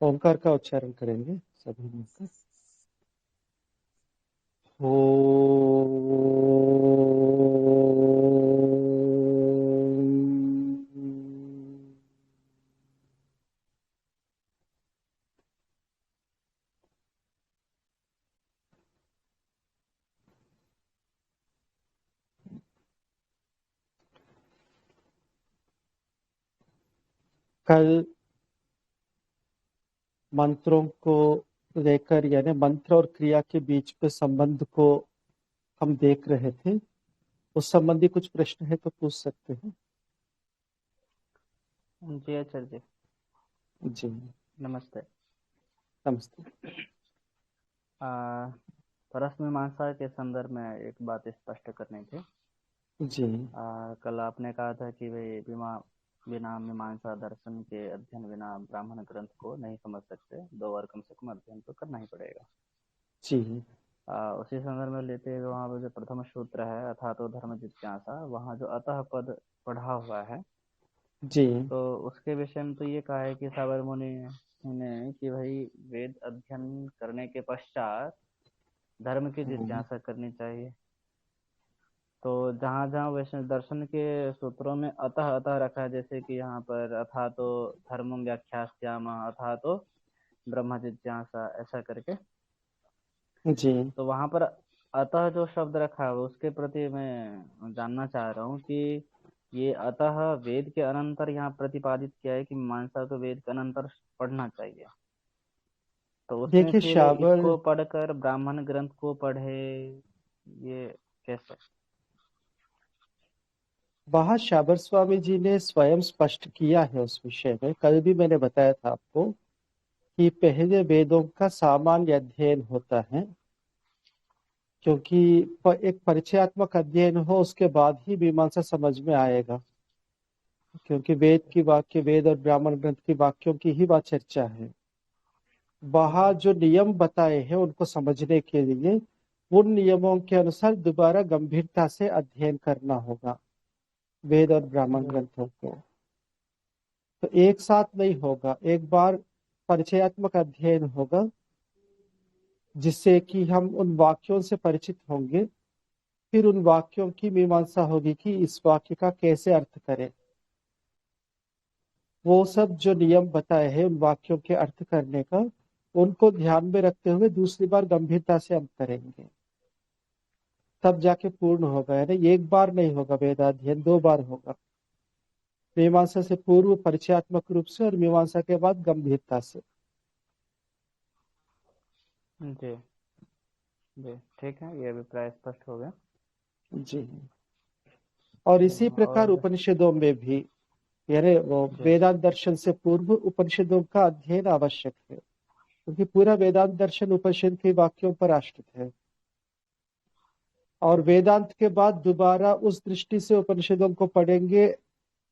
ओंकार का उच्चारण करेंगे सभी मिलकर। हो कल मंत्रों को लेकर यानी मंत्र और क्रिया के बीच में संबंध को हम देख रहे थे। उस संबंधी कुछ प्रश्न है तो पूछ सकते हैं। जी आचार्य जी। जी नमस्ते। नमस्ते। परस्पर मीमांसा के संदर्भ में एक बात स्पष्ट करनी थी। जी कल आपने कहा था कि भाई बिना मीमांसा दर्शन के अध्ययन बिना ब्राह्मण ग्रंथ को नहीं समझ सकते, 2 बार कम से कम अध्ययन तो करना ही पड़ेगा। जी उसी संदर्भ में लेते हुए वहाँ पे जो प्रथम सूत्र है अथा तो धर्म जिज्ञासा, वहाँ जो अतः पद पढ़ा हुआ है जी तो उसके विषय में तो ये कहा है कि साबर मुनि ने कि भाई वेद अध्ययन करने के पश्चात धर्म की जिज्ञासा करनी चाहिए। तो जहाँ जहाँ वैष्णव दर्शन के सूत्रों में अतः अतः रखा है, जैसे कि यहाँ पर अथा तो धर्मम व्याख्यास्याम अथा तो ब्रह्म जिज्ञासा ऐसा करके, जी तो वहाँ पर अतः जो शब्द रखा है उसके प्रति मैं जानना चाह रहा हूँ कि ये अतः वेद के अनंतर यहाँ प्रतिपादित किया है कि मीमांसा तो वेद के अनंतर पढ़ना चाहिए, तो उसमें देखिए फिर शाबर इसको पढ़कर ब्राह्मण ग्रंथ को पढ़े, ये कैसे? वहाँ शाबर स्वामी जी ने स्वयं स्पष्ट किया है उस विषय में। कल भी मैंने बताया था आपको कि पहले वेदों का सामान्य अध्ययन होता है, क्योंकि एक परिचयात्मक अध्ययन हो उसके बाद ही मीमांसा समझ में आएगा। क्योंकि वेद की वाक्य, वेद और ब्राह्मण ग्रंथ की वाक्यों की ही वह चर्चा है। वहाँ जो नियम बताए हैं उनको समझने के लिए उन नियमों के अनुसार दोबारा गंभीरता से अध्ययन करना होगा वेद और ब्राह्मण ग्रंथों को। तो एक साथ नहीं होगा, एक बार परिचयात्मक अध्ययन होगा जिससे कि हम उन वाक्यों से परिचित होंगे, फिर उन वाक्यों की मीमांसा होगी कि इस वाक्य का कैसे अर्थ करें। वो सब जो नियम बताए हैं उन वाक्यों के अर्थ करने का, उनको ध्यान में रखते हुए दूसरी बार गंभीरता से हम करेंगे, तब जाके पूर्ण होगा। यानी एक बार नहीं होगा वेदाध्ययन, 2 बार होगा। मीमांसा से पूर्व परिचयात्मक रूप से और मीमांसा के बाद गंभीरता से। जी जी ठीक है, ये अभिप्राय स्पष्ट हो गया जी। और इसी प्रकार और उपनिषदों में भी, यानी वो जी वेदांत दर्शन से पूर्व उपनिषदों का अध्ययन आवश्यक है, क्योंकि पूरा वेदांत दर्शन उपनिषद के वाक्यों पर आश्रित है। और वेदांत के बाद दोबारा उस दृष्टि से उपनिषदों को पढ़ेंगे,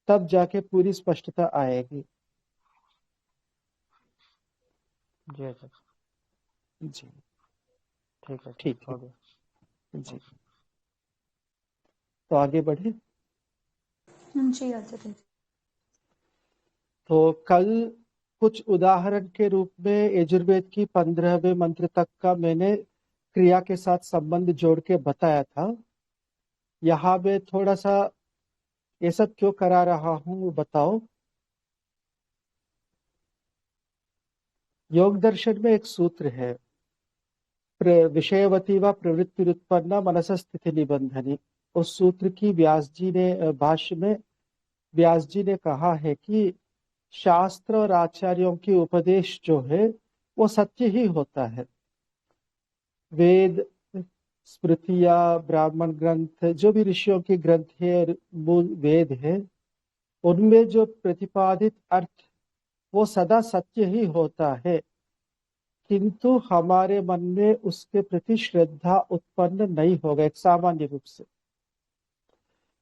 तब जाके पूरी स्पष्टता आएगी। जी अच्छा, जी ठीक है सर, ठीक है। हो गया। जी तो आगे बढ़े। जी आचार्य। तो कल कुछ उदाहरण के रूप में यजुर्वेद की 15वें मंत्र तक का मैंने क्रिया के साथ संबंध जोड़ के बताया था। यहाँ मैं थोड़ा सा ये सब क्यों करा रहा हूँ बताओ। योग दर्शन में एक सूत्र है, विषयवती व प्रवृत्ति उत्पन्न मनस स्थिति निबंधनी। उस सूत्र की व्यास जी ने भाष्य में व्यास जी ने कहा है कि शास्त्र और आचार्यों की उपदेश जो है वो सत्य ही होता है। वेद, स्मृतियां, ब्राह्मण ग्रंथ, जो भी ऋषियों के ग्रंथ है, मूल वेद है, उनमें जो प्रतिपादित अर्थ वो सदा सत्य ही होता है, किंतु हमारे मन में उसके प्रति श्रद्धा उत्पन्न नहीं होगा एक सामान्य रूप से।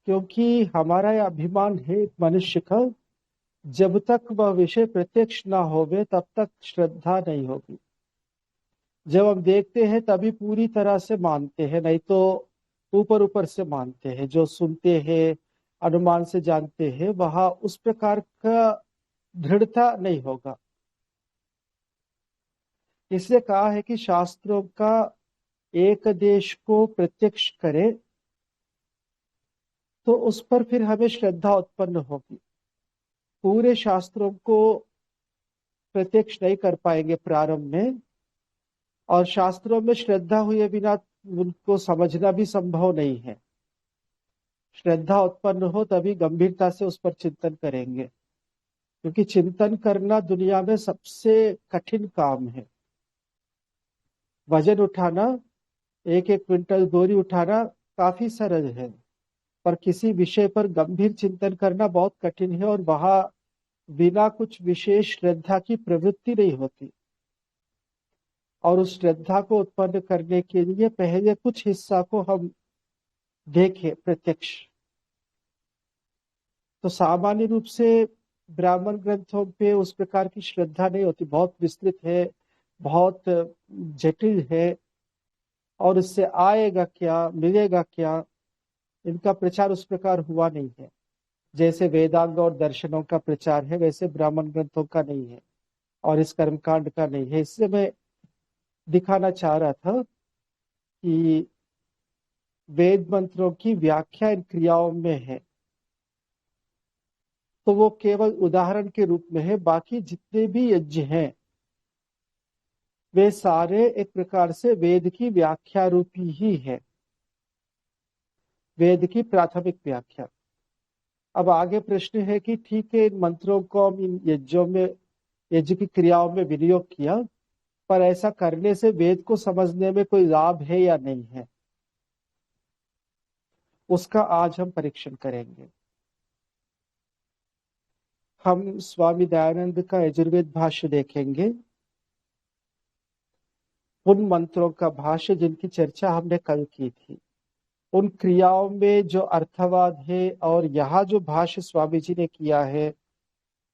क्योंकि हमारा यह अभिमान है मनुष्य का, जब तक वह विषय प्रत्यक्ष ना होवे तब तक श्रद्धा नहीं होगी। जब हम देखते हैं तभी पूरी तरह से मानते हैं, नहीं तो ऊपर ऊपर से मानते हैं। जो सुनते हैं, अनुमान से जानते हैं, वहां उस प्रकार का दृढ़ता नहीं होगा। इसलिए कहा है कि शास्त्रों का एक देश को प्रत्यक्ष करे तो उस पर फिर हमें श्रद्धा उत्पन्न होगी। पूरे शास्त्रों को प्रत्यक्ष नहीं कर पाएंगे प्रारंभ में, और शास्त्रों में श्रद्धा हुए बिना उनको समझना भी संभव नहीं है। श्रद्धा उत्पन्न हो तभी गंभीरता से उस पर चिंतन करेंगे, क्योंकि चिंतन करना दुनिया में सबसे कठिन काम है। वजन उठाना, एक एक क्विंटल बोरी उठाना काफी सरल है, पर किसी विषय पर गंभीर चिंतन करना बहुत कठिन है, और वहां बिना कुछ विशेष श्रद्धा की प्रवृत्ति नहीं होती। और उस श्रद्धा को उत्पन्न करने के लिए पहले कुछ हिस्सा को हम देखें प्रत्यक्ष। तो सामान्य रूप से ब्राह्मण ग्रंथों पे उस प्रकार की श्रद्धा नहीं होती, बहुत विस्तृत है, बहुत जटिल है, और उससे आएगा क्या, मिलेगा क्या, इनका प्रचार उस प्रकार हुआ नहीं है। जैसे वेदांग और दर्शनों का प्रचार है, वैसे ब्राह्मण ग्रंथों का नहीं है, और इस कर्मकांड का नहीं है। इससे मैं दिखाना चाह रहा था कि वेद मंत्रों की व्याख्या इन क्रियाओं में है, तो वो केवल उदाहरण के रूप में है। बाकी जितने भी यज्ञ हैं वे सारे एक प्रकार से वेद की व्याख्या रूपी ही है, वेद की प्राथमिक व्याख्या। अब आगे प्रश्न है कि ठीक है, इन मंत्रों को हम इन यज्ञों में, यज्ञ की क्रियाओं में विनियोग किया, पर ऐसा करने से वेद को समझने में कोई लाभ है या नहीं है, उसका आज हम परीक्षण करेंगे। हम स्वामी दयानंद का यजुर्वेद भाष्य देखेंगे, उन मंत्रों का भाष्य जिनकी चर्चा हमने कल की थी। उन क्रियाओं में जो अर्थवाद है और यहाँ जो भाष्य स्वामी जी ने किया है,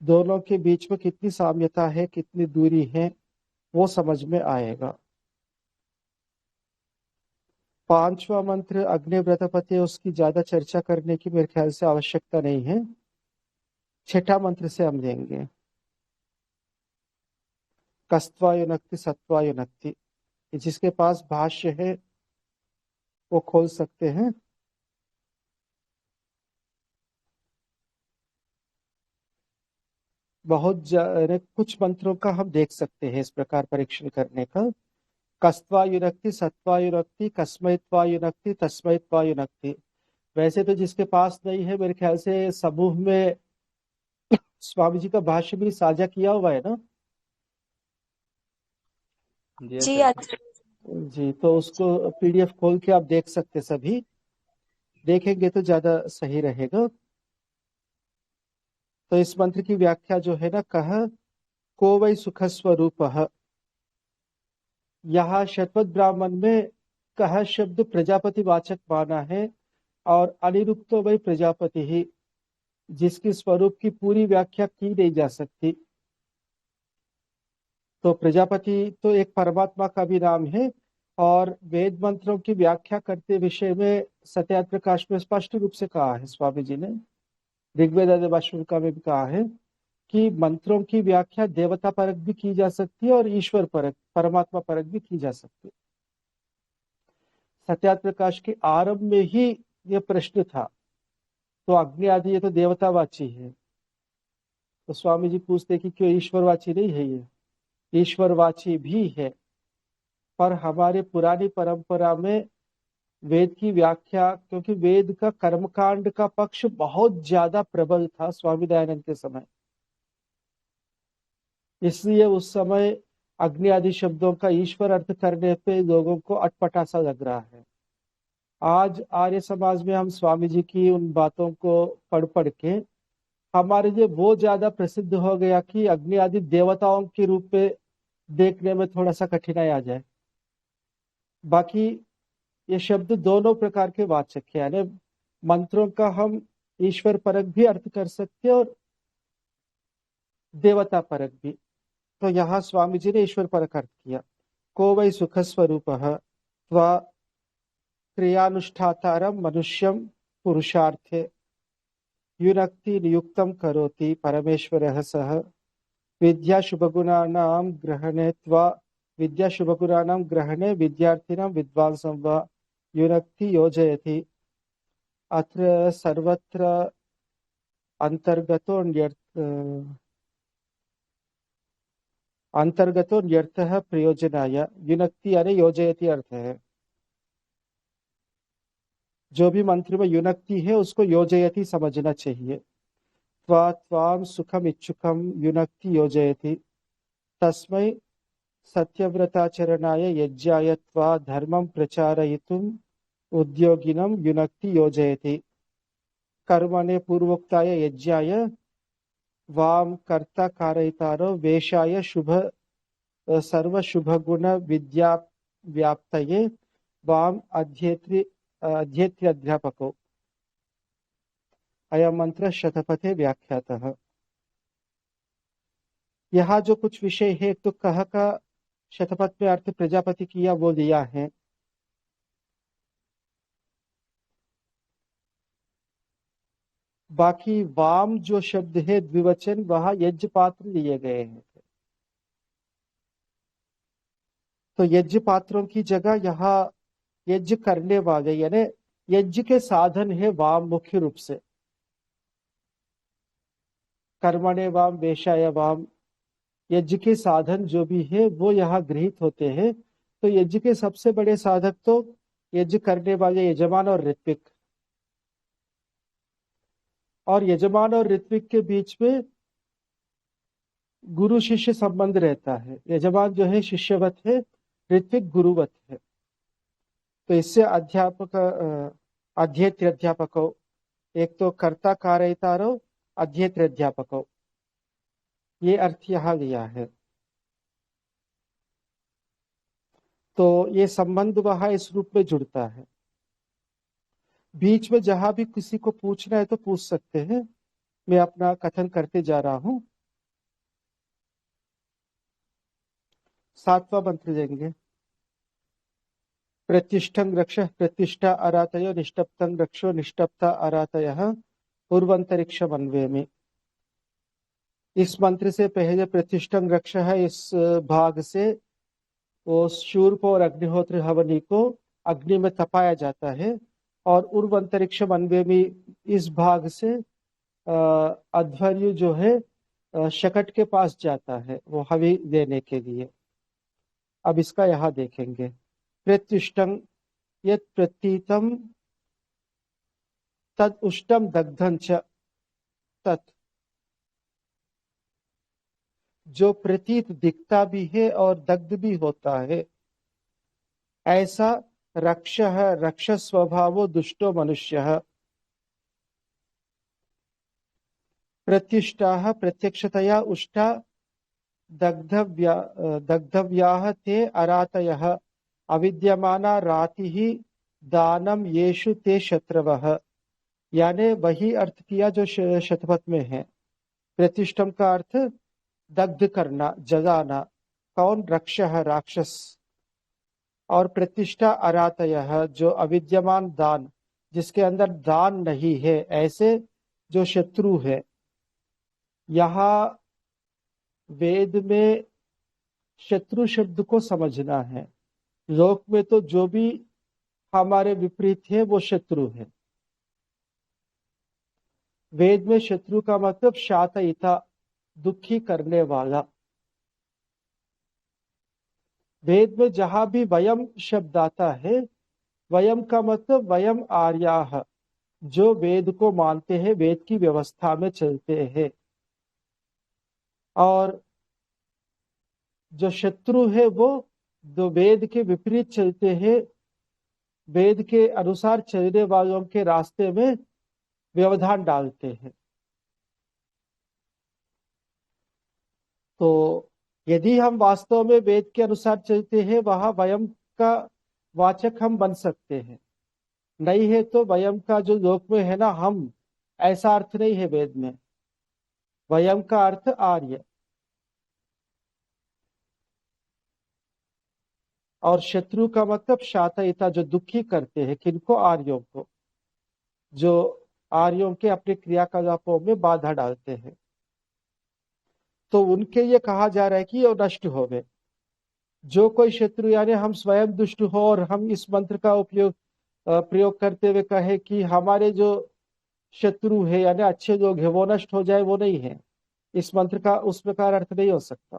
दोनों के बीच में कितनी साम्यता है, कितनी दूरी है, वो समझ में आएगा। 5वां मंत्र अग्निव्रतपति, उसकी ज्यादा चर्चा करने की मेरे ख्याल से आवश्यकता नहीं है। 6ठा मंत्र से हम लेंगे, कस्त्वायुनक्ति सत्वायुनक्ति। जिसके पास भाष्य है वो खोल सकते हैं। कुछ मंत्रों का हम देख सकते हैं इस प्रकार परीक्षण करने का। कस्त्वायुनक्ति सत्वायुनक्ति, कस्मैत्वायुनक्ति, तस्मैत्वायुनक्ति। वैसे तो जिसके पास नहीं है, मेरे ख्याल से समूह में स्वामी जी का भाष्य भी साझा किया हुआ है ना जी आचार्य। जी, तो उसको पीडीएफ खोल के आप देख सकते, सभी देखेंगे तो ज्यादा सही रहेगा। तो इस मंत्र की व्याख्या जो है ना, कह को वै सुख स्वरूप। यहाँ शतपथ ब्राह्मण में कह शब्द प्रजापति वाचक माना है, और अनिरुक्तो वै प्रजापति ही, जिसकी स्वरूप की पूरी व्याख्या की नहीं जा सकती। तो प्रजापति तो एक परमात्मा का भी नाम है, और वेद मंत्रों की व्याख्या करते विषय में सत्यार्थ प्रकाश में स्पष्ट रूप से कहा है स्वामी जी ने, ऋग्वेद आदिवाशुका में भी कहा है कि मंत्रों की व्याख्या देवता परक भी की जा सकती है और ईश्वर परक, परमात्मा परक भी की जा सकती है। सत्यार्थ प्रकाश के आरंभ में ही यह प्रश्न था, तो अग्नि आदि ये तो देवतावाची है, तो स्वामी जी पूछते कि क्यों ईश्वरवाची नहीं है? ये ईश्वरवाची भी है, पर हमारे पुरानी परंपरा में वेद की व्याख्या, क्योंकि वेद का कर्मकांड का पक्ष बहुत ज्यादा प्रबल था स्वामी दयानंद के समय, इसलिए उस समय अग्नि आदि शब्दों का ईश्वर अर्थ करने पे लोगों को अटपटा सा लग रहा है। आज आर्य समाज में हम स्वामी जी की उन बातों को पढ़ पढ़ के हमारे लिए वो ज्यादा प्रसिद्ध हो गया कि अग्नि आदि देवताओं के रूप में देखने में थोड़ा सा कठिनाई आ जाए। बाकी ये शब्द दोनों प्रकार के वाचक है, यानी मंत्रों का हम ईश्वर परक भी अर्थ कर सकते हैं और देवता परक भी। तो यहाँ स्वामी जी ने ईश्वर परक अर्थ किया। को वै सुखस्वरूपः त्वा क्रियानुष्ठातारं मनुष्यं पुरुषार्थे युनक्ति नियुक्तं करोति परमेश्वरः सः विद्याशुभगुणानां ग्रहणे त्वा विद्याशुभगुणानां ग्रहणे विद्यार्थिनां विद्वांसं वा युनक्ति योजयति। अत्र सर्वत्र अंतर्गतो न्यर्थः प्रयोजनाय, युनक्ति यानी योजयति अर्थ है। जो भी मंत्र में युनक्ति है उसको योजयति समझना चाहिए। त्वा त्वां सुखम इच्छुकम युनक्ति योजयति तस्मै सत्यव्रताचरणाय यज्ञाय त्वा धर्मं प्रचारयितुम् उद्योगिनं युनक्ति योजयति। कर्मणे पूर्वोक्ताय यज्ञाय वाम कर्ता कारयितारो वेशाय शुभ सर्व शुभ गुण विद्या व्याप्तये वाम अध्येत्री अध्यापको। अयं मंत्र शतपथे व्याख्यातः। यहाँ जो कुछ विषय है, तो कह का शतपथ में अर्थ प्रजापति किया वो दिया है। बाकी वाम जो शब्द है द्विवचन, वह यज्ञ पात्र लिए गए हैं। तो यज्ञ पात्रों की जगह यहाँ यज्ञ करने वाले यानी यज्ञ के साधन है वाम मुख्य रूप से। कर्मणे वाम वेशाय वाम, यज्ञ के साधन जो भी है वो यहाँ गृहीत होते हैं। तो यज्ञ के सबसे बड़े साधक तो यज्ञ करने वाले यजमान और ऋत्विक, और यजमान और ऋत्विक के बीच में गुरु शिष्य संबंध रहता है। यजमान जो है शिष्यवत है, ऋत्विक गुरुवत है। तो इससे अध्यापक अध्येत्र अध्यापको, एक तो कर्ता कारयितारो अध्येत्र अध्यापको, ये अर्थ यहाँ लिया है। तो ये संबंध वहां इस रूप में जुड़ता है। बीच में जहां भी किसी को पूछना है तो पूछ सकते हैं। मैं अपना कथन करते जा रहा हूं। 7वां मंत्र देंगे। प्रतिष्ठं रक्ष प्रतिष्ठा अरातयो निष्टप्तं रक्षो निष्टप्ता अरातयः पूर्वंतरिक्ष मनवे में। इस मंत्र से पहले प्रतिष्ठं रक्ष है, इस भाग से वो शूर्प और अग्निहोत्र हवनी को अग्नि में तपाया जाता है, और उर्वंतरिक्ष मनवे में इस भाग से अध्वर्यु जो है शकट के पास जाता है वो हवि देने के लिए। अब इसका यहाँ देखेंगे। प्रत्युष्टं यत् प्रतीतम तद उष्टम दग्धं च तत्, जो प्रतीत दिखता भी है और दग्ध भी होता है, ऐसा रक्ष रक्ष स्वभावो दुष्टो मनुष्य। प्रत्युष्टाः प्रत्यक्षतया उष्टा दग्धव्याः ते अरातयः अविद्यमाना रातिः दानम येषु ते शत्रवः। यानी वही अर्थ किया जो शतपथ में है। प्रतिष्ठम का अर्थ दग्ध करना, जलाना। कौन? रक्ष राक्षस। और प्रतिष्ठा अरातयः, जो अविद्यमान दान, जिसके अंदर दान नहीं है, ऐसे जो शत्रु है। यहाँ वेद में शत्रु शब्द को समझना है। लोक में तो जो भी हमारे विपरीत है वो शत्रु है। वेद में शत्रु का मतलब शातयिता, दुखी करने वाला। वेद में जहां भी वयम शब्द आता है, वयम का मतलब वयम आर्याः, जो वेद को मानते हैं, वेद की व्यवस्था में चलते हैं। और जो शत्रु है वो जो वेद के विपरीत चलते हैं, वेद के अनुसार चलने वालों के रास्ते में व्यवधान डालते हैं। तो यदि हम वास्तव में वेद के अनुसार चलते हैं, वहां वयम का वाचक हम बन सकते हैं। नहीं है तो वयम का जो लोक में है ना, हम, ऐसा अर्थ नहीं है वेद में। वयम का अर्थ आर्य। और शत्रु का मतलब शातयिता, जो दुखी करते हैं, किनको? आर्यों को, जो आर्यों के अपने क्रियाकलापों में बाधा डालते हैं। तो उनके ये कहा जा रहा है कि ये नष्ट हो गए। जो कोई शत्रु, यानी हम स्वयं दुष्ट हो और हम इस मंत्र का प्रयोग करते हुए कहे कि हमारे जो शत्रु है यानी अच्छे लोग हैं वो नष्ट हो जाए, वो नहीं है। इस मंत्र का उस प्रकार अर्थ नहीं हो सकता।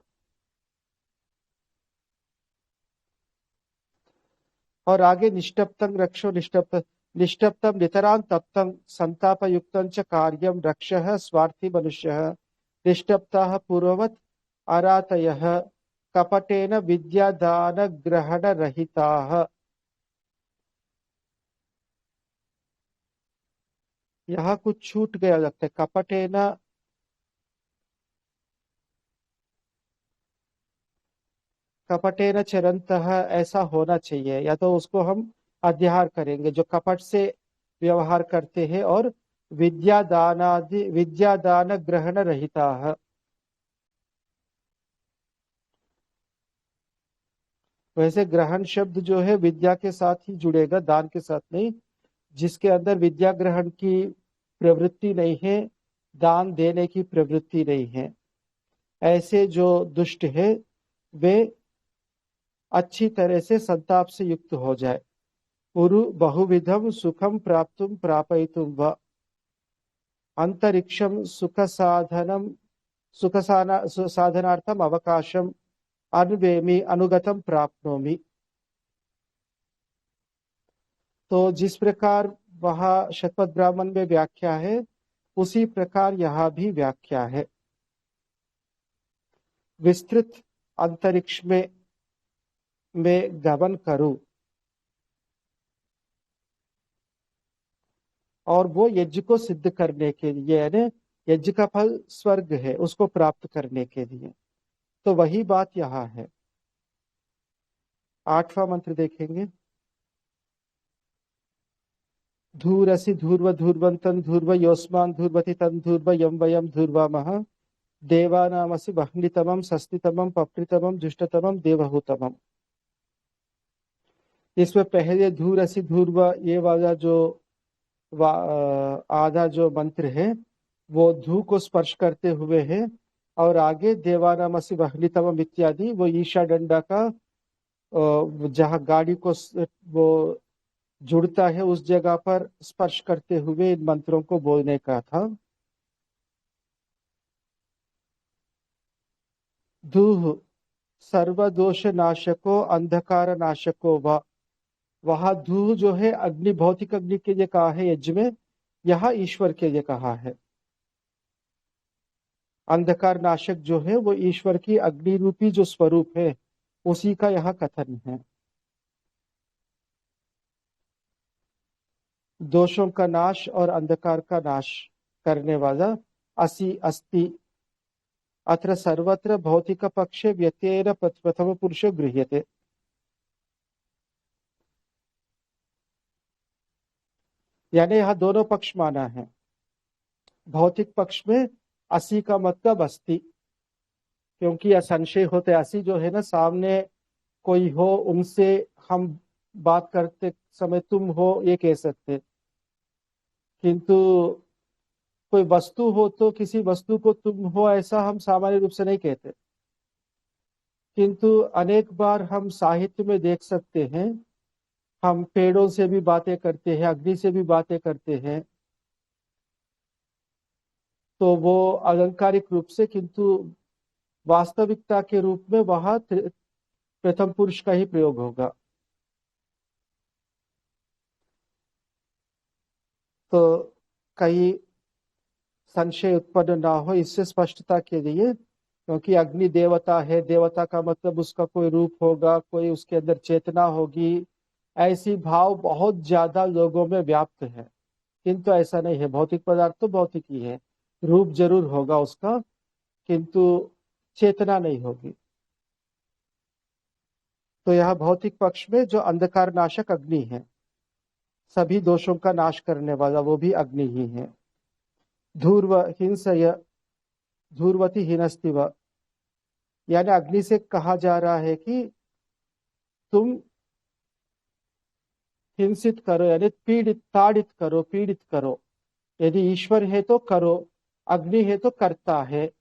और आगे निष्टप्तं रक्षो निष्टप्तं नितरां तप्तं संतापयुक्तं च कार्यं रक्षः स्वार्थी मनुष्यः निष्टप्ताः पूर्ववत् आरातयः कपटेन विद्यादान ग्रहण रहिताः। यहाँ कुछ छूट गया लगता है। कपटेन, कपटेन चरन्तः ऐसा होना चाहिए, या तो उसको हम अध्याहार करेंगे, जो कपट से व्यवहार करते हैं, और विद्यादान ग्रहण रहिताः। वैसे ग्रहण शब्द जो है विद्या के साथ ही जुड़ेगा, दान के साथ नहीं। जिसके अंदर विद्या ग्रहण की प्रवृत्ति नहीं है, दान देने की प्रवृत्ति नहीं है, ऐसे जो दुष्ट है वे अच्छी तरह से संताप से युक्त हो जाए। पुरु बहुविधम सुखम प्राप्तुम प्रापयितुम व अंतरिक्षम साधनार्थम अवकाशम अन्वेमि अनुगतम प्राप्नोमि। तो जिस प्रकार वहाँ शतपथ ब्राह्मण में व्याख्या है, उसी प्रकार यहाँ भी व्याख्या है। विस्तृत अंतरिक्ष में गमन करूं, और वो यज्ञ को सिद्ध करने के लिए, यानी यज्ञ का फल स्वर्ग है, उसको प्राप्त करने के लिए। तो वही बात यहाँ है। 8वां मंत्र देखेंगे। धूरसि धूर्व धूर्वंतं धूर्व योस्मान धूर्वति तन धूर्व यम वयम धूर्वामः देवानामसि वह्नितमं सस्तितमं पप्रितमं जुष्टतमं देवहूतमम्। इसमें पहले धूरसि धूर्व ये वाला जो आधा जो मंत्र है वो धू को स्पर्श करते हुए है, और आगे देवानामसि वह्नितमम इत्यादि वो ईशा डंडा का जहाँ गाड़ी को वो जुड़ता है उस जगह पर स्पर्श करते हुए इन मंत्रों को बोलने का था। धूह सर्वदोष नाशको अंधकार नाशको व, वहां धूह जो है अग्नि, भौतिक अग्नि के लिए कहा है यज्ञ में, यहाँ ईश्वर के लिए कहा है। अंधकार नाशक जो है वो ईश्वर की अग्नि रूपी जो स्वरूप है उसी का यहाँ कथन है। दोषों का नाश और अंधकार का नाश करने वाला असि अस्ति अत्र सर्वत्र भौतिक पक्षे व्यत्ययेन प्रथम पुरुषो गृह्यते। यानी यहाँ दोनों पक्ष माना है। भौतिक पक्ष में असि का मतलब अस्ति, क्योंकि यह संशय होते, असि जो है ना, सामने कोई हो उनसे हम बात करते समय तुम हो ये कह सकते, किंतु कोई वस्तु हो तो किसी वस्तु को तुम हो ऐसा हम सामान्य रूप से नहीं कहते। किंतु अनेक बार हम साहित्य में देख सकते हैं, हम पेड़ों से भी बातें करते हैं, अग्नि से भी बातें करते हैं, तो वो अलंकारिक रूप से, किंतु वास्तविकता के रूप में वहां प्रथम पुरुष का ही प्रयोग होगा। तो कहीं संशय उत्पन्न ना हो इससे स्पष्टता के लिए, क्योंकि अग्नि देवता है, देवता का मतलब उसका कोई रूप होगा, कोई उसके अंदर चेतना होगी, ऐसी भाव बहुत ज्यादा लोगों में व्याप्त है। किंतु ऐसा नहीं है। भौतिक पदार्थ तो भौतिक ही है, रूप जरूर होगा उसका, किंतु चेतना नहीं होगी। तो यह भौतिक पक्ष में जो अंधकार नाशक अग्नि है, सभी दोषों का नाश करने वाला, वो भी अग्नि ही है। धूर्व हिंसय धूर्वती हिनस्तिव, यानी अग्नि से कहा जा रहा है कि तुम हिंसित करो, यानी ताड़ित करो, पीड़ित करो। यदि ईश्वर है तो करो, अग्नि है तो करता है।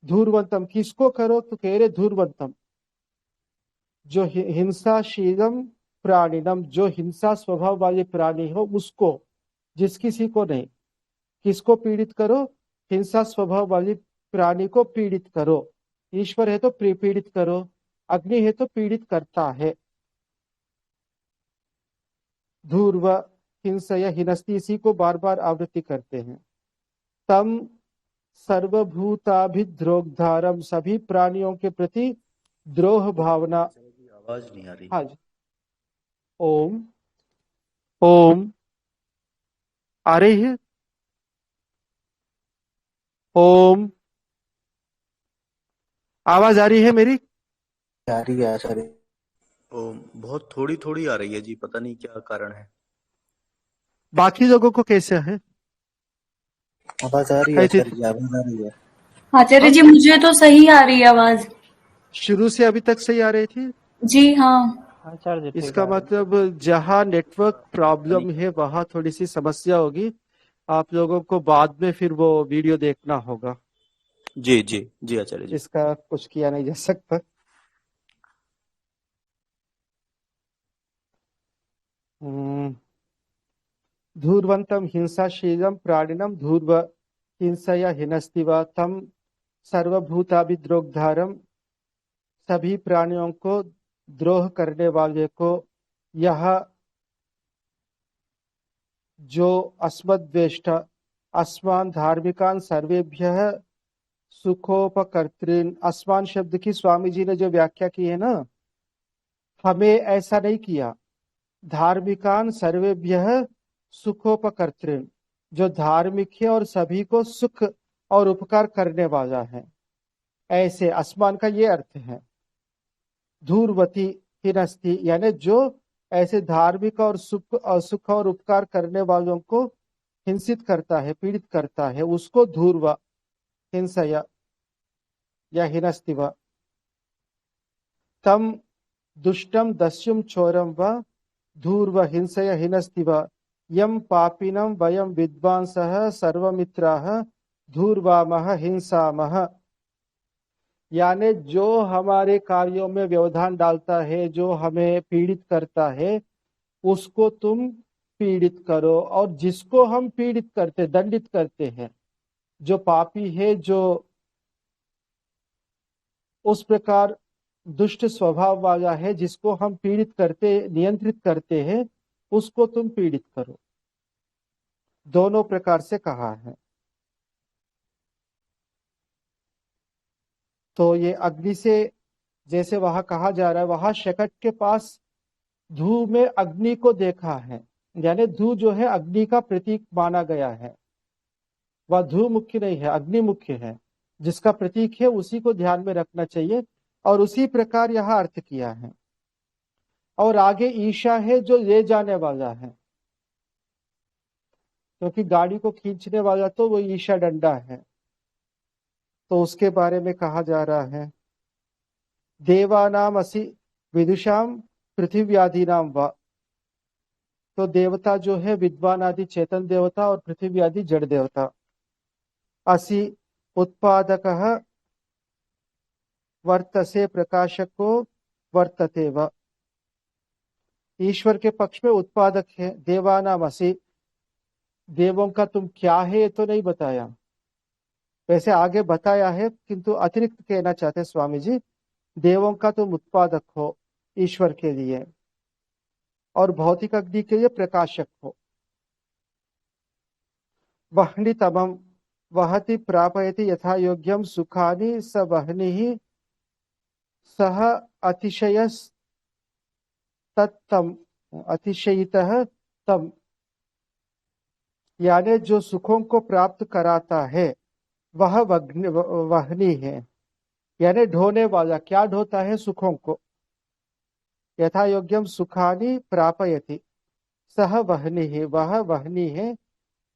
धूर्वंतम किसको करो, तो कह रहे धूर्वंतम, जो हिंसाशीलम प्राणिनम, जो हिंसा स्वभाव वाले प्राणी हो उसको, जिस किसी को नहीं। किसको पीड़ित करो, हिंसा स्वभाव वाली प्राणी को पीड़ित करो। ईश्वर है तो पीड़ित करो, अग्नि है तो पीड़ित करता है। धूर्व हिंसया हिनस्ति, इसी को बार बार आवृत्ति करते हैं। तम सर्वभूताभिद्रोगधारम, सभी प्राणियों के प्रति द्रोह भावना। आवाज नहीं आ रही। हाँ जी। ओम ओम आ रही है। ओम आवाज आ रही है मेरी? आ रही है आचार्य। बहुत थोड़ी थोड़ी आ रही है जी, पता नहीं क्या कारण है। बाकी लोगों को कैसे है? आवाज आ रही है आचार्य जी, आवाज आ रही है। आचार्य जी मुझे तो सही आ रही है आवाज। शुरू से अभी तक सही आ रही थी जी हाँ। आचार्य जी ठीक इसका आ रही है। मतलब जहां नेटवर्क प्रॉब्लम है वहां थोड़ी सी समस्या होगी। आप लोगों को बाद में फिर वो वीडियो देखना होगा। जी जी जी आचार्य जी। इसका कुछ किया नहीं जा सकता। धूर्वंतम हिंसाशीलम प्राणिनम धूर्व हिंसया हिनस्ति वा तम सर्वभूताभिद्रोगधारम, सभी प्राणियों को द्रोह करने वाले को, यह जो अस्मद्वेष्ट अस्मान धार्मिकान सर्वेभ्यः सुखोपकर्तृन, अस्मान शब्द की स्वामी जी ने जो व्याख्या की है ना, हमें ऐसा नहीं किया। धार्मिकान सर्वेभ्यः सुखोपकर्तृन, जो धार्मिक है और सभी को सुख और उपकार करने वाला है, ऐसे आसमान का ये अर्थ है। धूर्वती हिनस्ति, यानी जो ऐसे धार्मिक और सुख और उपकार करने वालों को हिंसित करता है, पीड़ित करता है, उसको धूर्व हिंसया या हिनस्ति व। तम दुष्टम दस्युम चोरम व धूर्व हिंसया हिनस्ति व यम पापिनम वयम विद्वांसः सर्वमित्राः धूर्वामः हिंसामः, यानी जो हमारे कार्यों में व्यवधान डालता है, जो हमें पीड़ित करता है, उसको तुम पीड़ित करो। और जिसको हम पीड़ित करते, दंडित करते हैं, जो पापी है, जो उस प्रकार दुष्ट स्वभाव वाला है, जिसको हम पीड़ित करते, नियंत्रित करते हैं, उसको तुम पीड़ित करो। दोनों प्रकार से कहा है। तो ये अग्नि से, जैसे वहां कहा जा रहा है, वहां शकट के पास धू में अग्नि को देखा है, यानी धू जो है अग्नि का प्रतीक माना गया है। वह धू मुख्य नहीं है, अग्नि मुख्य है, जिसका प्रतीक है उसी को ध्यान में रखना चाहिए। और उसी प्रकार यह अर्थ किया है। और आगे ईशा है जो ले जाने वाला है, क्योंकि गाड़ी को खींचने वाला तो वो ईशा डंडा है। तो उसके बारे में कहा जा रहा है, देवानाम असि विदुषाम पृथ्वी नाम व। तो देवता जो है विद्वान आदि चेतन देवता और पृथ्वी आदि जड़ देवता। असि उत्पादक वर्तसे प्रकाशको वर्तते व, ईश्वर के पक्ष में उत्पादक है। देवानाम असि, देवों का तुम क्या है ये तो नहीं बताया, वैसे आगे बताया है, किंतु अतिरिक्त कहना चाहते स्वामी जी, देवों का तुम उत्पादक हो ईश्वर के लिए, और भौतिक अग्नि के लिए प्रकाशक हो। वह्नि तमम वहति प्रापयति यथा योग्यम सुखानि स वह्नि सह अतिशयस तत्तम अतिशयितः तम, यानी जो सुखों को प्राप्त कराता है वह वह्नि है, यानी ढोने वाला। क्या ढोता है? सुखों को। यथा योग्यम सुखानि प्रापयति सह वह्नि है, वह वह्नि है,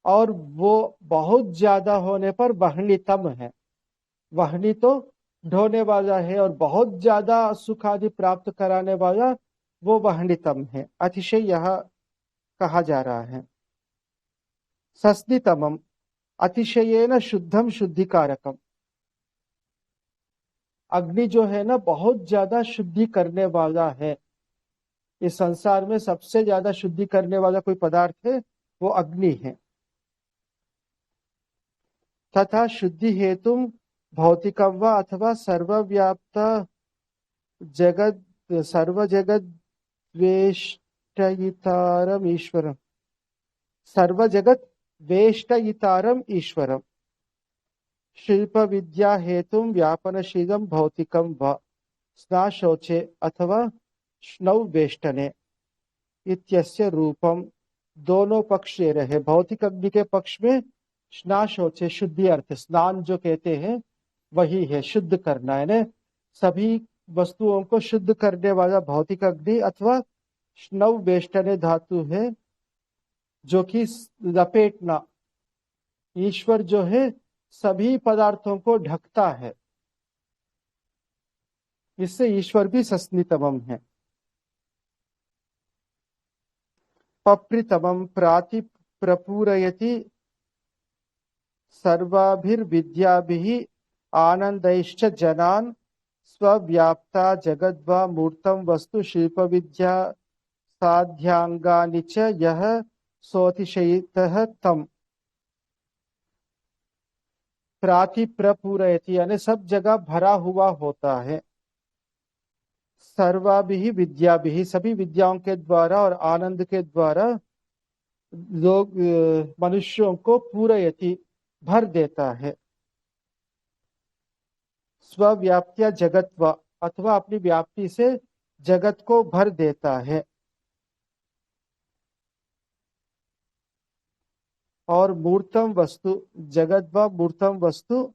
और वो बहुत ज्यादा होने पर वह्नितम है। वह्नि तो ढोने वाला है और बहुत ज्यादा सुख आदि प्राप्त कराने वाला, वो वहनितम है। अतिशय यह कहा जा रहा है। सस्नितमम, अतिशयेन शुद्धम शुद्धिकारकम। अग्नि जो है ना, बहुत ज्यादा शुद्धि करने वाला है। इस संसार में सबसे ज्यादा शुद्धि करने वाला कोई पदार्थ है, वो अग्नि है। तथा शुद्धि हेतु भौतिकम व अथवा सर्वव्याप्त जगत सर्व जगत वेष्टयितारम ईश्वरम, सर्व जगत वेष्टयितारम ईश्वरम, शिल्प विद्या हेतु व्यापनशीलम भौतिकम व स्नाशोचे अथवा स्नौ वेष्टने इत्यस्य रूपम। दोनों पक्ष ये रहे। भौतिक अग्नि के पक्ष में स्नाशोचे शुद्धि अर्थ, स्नान जो कहते हैं वही है, शुद्ध करना है ना, सभी वस्तुओं को शुद्ध करने वाला भौतिक अग्नि, अथवा स्नौ वेष्टने धातु है जो कि लपेटना। ईश्वर जो है सभी पदार्थों को ढकता है, इससे ईश्वर भी सस्नितमम है। पप्रितमम प्राति प्रपूरयति सर्वाभिर्विद्याभिः आनंदैश्च जनान् स्वव्याप्ता जगद्वा मूर्तं वस्तु शिल्प विद्या साध्यांगानि च यः सोतिशयितः तम। प्राति प्रपूरयति यानी सब जगह भरा हुआ होता है। सर्वाभिः विद्याभिः सभी विद्याओं के द्वारा और आनंद के द्वारा लोग मनुष्यों को पूरयति भर देता है। स्वव्याप्त्या जगत्वा अथवा अपनी व्याप्ति से जगत को भर देता है। और मूर्तम वस्तु जगत व मूर्तम वस्तु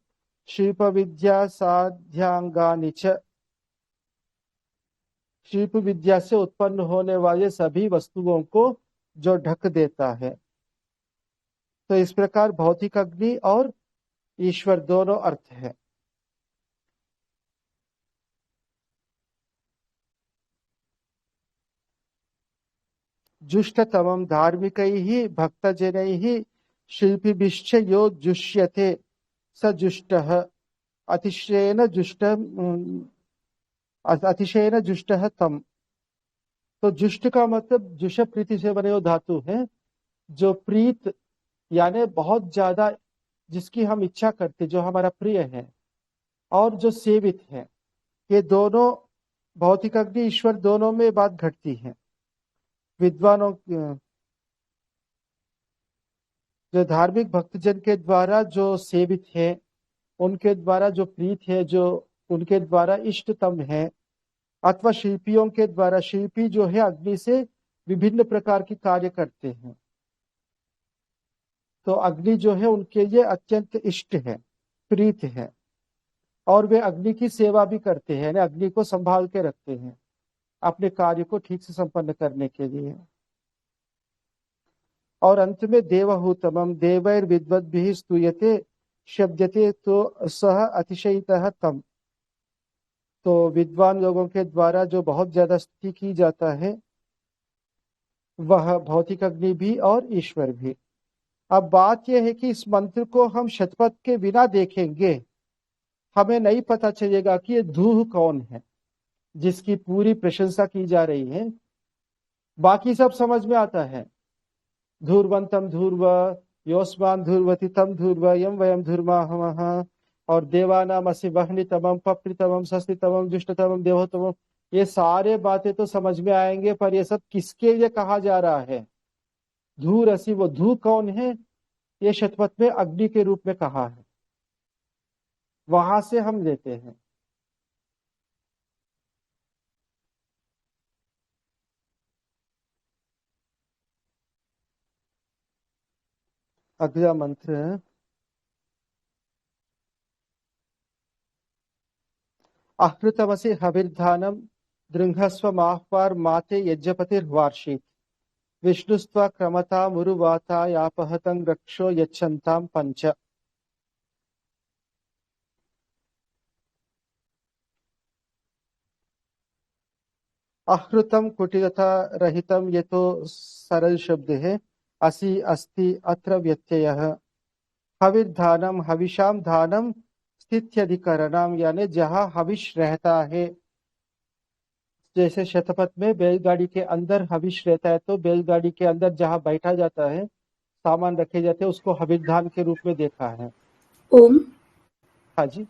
शिल्प विद्या साध्यांगानि च, शिल्प विद्या से उत्पन्न होने वाले सभी वस्तुओं को जो ढक देता है। तो इस प्रकार भौतिक अग्नि और ईश्वर दोनों अर्थ है। जुष्टतमं धार्मिकैः भक्तजनैः शिल्पिभिश्च यो जुष्यते स जुष्टः अतिशयेन जुष्टः तम। तो जुष्ट का मतलब जुष प्रीति से बने वो धातु है, जो प्रीत यानी बहुत ज्यादा जिसकी हम इच्छा करते, जो हमारा प्रिय है, और जो सेवित है। ये दोनों भौतिक अग्नि ईश्वर दोनों में बात घटती है। विद्वानों जो धार्मिक भक्तजन के द्वारा जो सेवित है, उनके द्वारा जो प्रीत है, जो उनके द्वारा इष्टतम है, अथवा शिल्पियों के द्वारा, शिल्पी जो है अग्नि से विभिन्न प्रकार के कार्य करते हैं, तो अग्नि जो है उनके लिए अत्यंत इष्ट है, प्रीत है, और वे अग्नि की सेवा भी करते हैं, अग्नि को संभाल के रखते हैं अपने कार्य को ठीक से संपन्न करने के लिए। और अंत में देवहूतमम देवैर्विद्वद्भिः स्तूयते शब्दते तो सह अतिशयितः तम। तो विद्वान लोगों के द्वारा जो बहुत ज्यादा स्तुति की जाता है, वह भौतिक अग्नि भी और ईश्वर भी। अब बात यह है कि इस मंत्र को हम शतपथ के बिना देखेंगे, हमें नहीं पता चलेगा कि ये धूह कौन है जिसकी पूरी प्रशंसा की जा रही है। बाकी सब समझ में आता है, धूर्वंतम धूर्व योस्मान धूर्वति तम धूर्व यम वयम धूर्माहमः, और देवानामसि वह्नितमं पप्रितमं सस्तितमं जुष्टतमं देवोत्तमं। ये सारे बातें तो समझ में आएंगे, पर ये सब किसके लिए कहा जा रहा है? धूर असी, वो धू कौन है? ये शतपथ में अग्नि के रूप में कहा है, वहां से हम लेते हैं। अगला मंत्र है आहृतमसि हविर्धानम दृंघस्व माह्वार माते यज्ञपतिर्वार्षित विष्णुस्त्वा क्रमता मुरुवाता यापहतं रक्षो यच्छन्ताम पंच। आहृतम कुटिलता रहितम, ये तो सरल शब्द है। असि अस्ति अत्र व्यत्ययः। हविर्धानम हविषाम धानम स्थित्यधिकरणम, यानी जहाँ हविष रहता है। जैसे शतपथ में बैलगाड़ी के अंदर हविष रहता है, तो बैलगाड़ी के अंदर जहाँ बैठा जाता है, सामान रखे जाते हैं, उसको हविर्धान के रूप में देखा है। ओम। हाँ जी।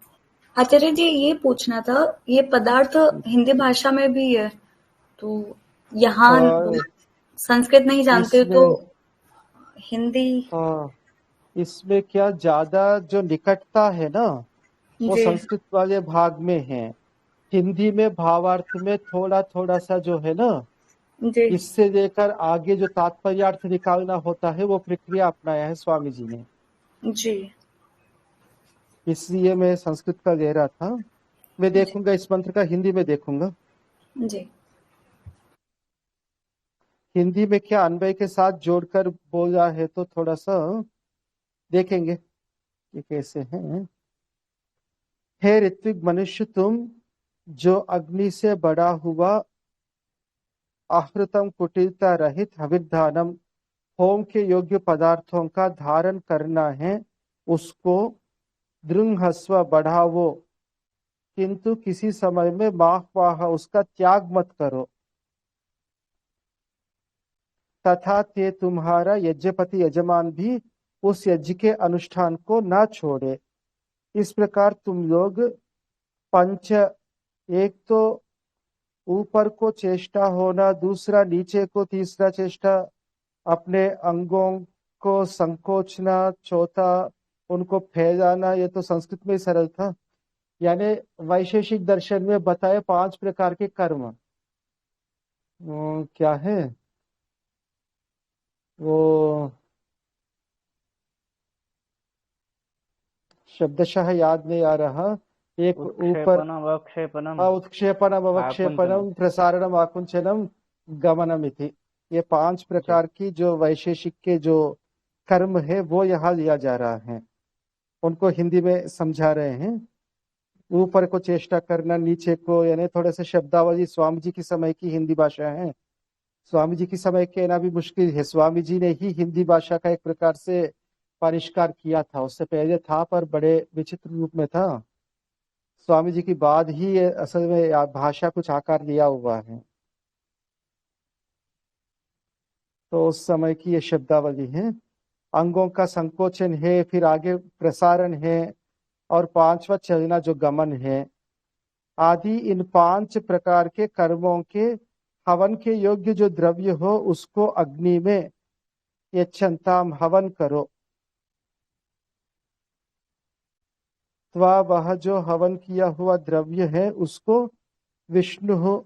आचार्य जी, ये पूछना था, ये पदार्थ हिंदी भाषा में भी है, तो यहाँ और संस्कृत नहीं जानते तो इसमें हिंदी। इसमें क्या ज्यादा जो निकटता है ना, वो जी संस्कृत वाले भाग में है। हिंदी में भावार्थ में थोड़ा थोड़ा सा जो है ना, जी इससे लेकर आगे जो तात्पर्यार्थ निकालना होता है, वो प्रक्रिया अपनाया है स्वामी जी ने। जी इसलिए मैं संस्कृत का ले रहा था। मैं जी देखूंगा इस मंत्र का हिंदी में देखूंगा। जी हिंदी में क्या अन्वय के साथ जोड़कर बोला है, तो थोड़ा सा देखेंगे ये कैसे है। हे ऋत्विक मनुष्य, तुम जो अग्नि से बड़ा हुआ आहृतम कुटिलता रहित हविर्धानम, होम के योग्य पदार्थों का धारण करना है, उसको दृंहस्व बढ़ावो, किंतु किसी समय में माह उसका त्याग मत करो। तथा ते तुम्हारा यज्ञपति यजमान भी उस यज्ञ के अनुष्ठान को न छोड़े। इस प्रकार तुम लोग पंच, एक तो ऊपर को चेष्टा होना, दूसरा नीचे को, तीसरा चेष्टा अपने अंगों को संकोचना, चौथा उनको फैलाना। ये तो संस्कृत में ही सरल था। यानी वैशेषिक दर्शन में बताए 5 प्रकार के कर्म। क्या है वो, शब्दशः याद नहीं आ रहा। एक ऊपर उत्क्षेपणम अवक्षेपणम उत्क्षेपणम आकुंचनम। अवक्षेपणम प्रसारणम आकुंचनम गमनम इति। ये 5 जी प्रकार की जो वैशेषिक के जो कर्म है, वो यहाँ लिया जा रहा है। उनको हिंदी में समझा रहे हैं। ऊपर को चेष्टा करना, नीचे को, यानी थोड़े से शब्दावली स्वामी जी की समय की हिंदी भाषा है। स्वामी जी की समय कहना भी मुश्किल है। स्वामी जी ने ही हिंदी भाषा का एक प्रकार से परिष्कार किया था। उससे पहले था, पर बड़े विचित्र रूप में था। स्वामी जी की बाद ही ये असल में भाषा कुछ आकार लिया हुआ है। तो उस समय की ये शब्दावली है। अंगों का संकोचन है, फिर आगे प्रसारण है, और 5वां चलना जो गमन है आदि। इन 5 प्रकार के कर्मों के हवन के योग्य जो द्रव्य हो, उसको अग्नि में यच्छन्ताम हवन करो। त्वा, वह जो हवन किया हुआ द्रव्य है, उसको विष्णु,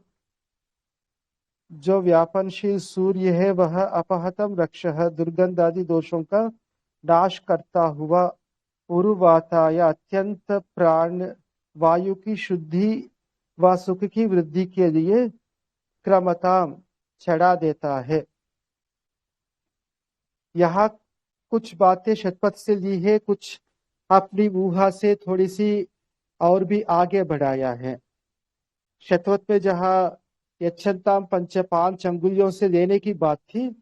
जो व्यापनशील सूर्य है, वह अपहतम रक्षः, दुर्गंध आदि दोषों का नाश करता हुआ, उरुवाता या अत्यंत प्राण वायु की शुद्धि व सुख की वृद्धि के लिए क्रमताम चढ़ा देता है। यहाँ कुछ बातें शतपथ से ली है, कुछ अपनी ऊहा से थोड़ी सी और भी आगे बढ़ाया है। शतपथ में जहाँ यच्छन्ताम पंच 5 अंगुलियों से लेने की बात थी,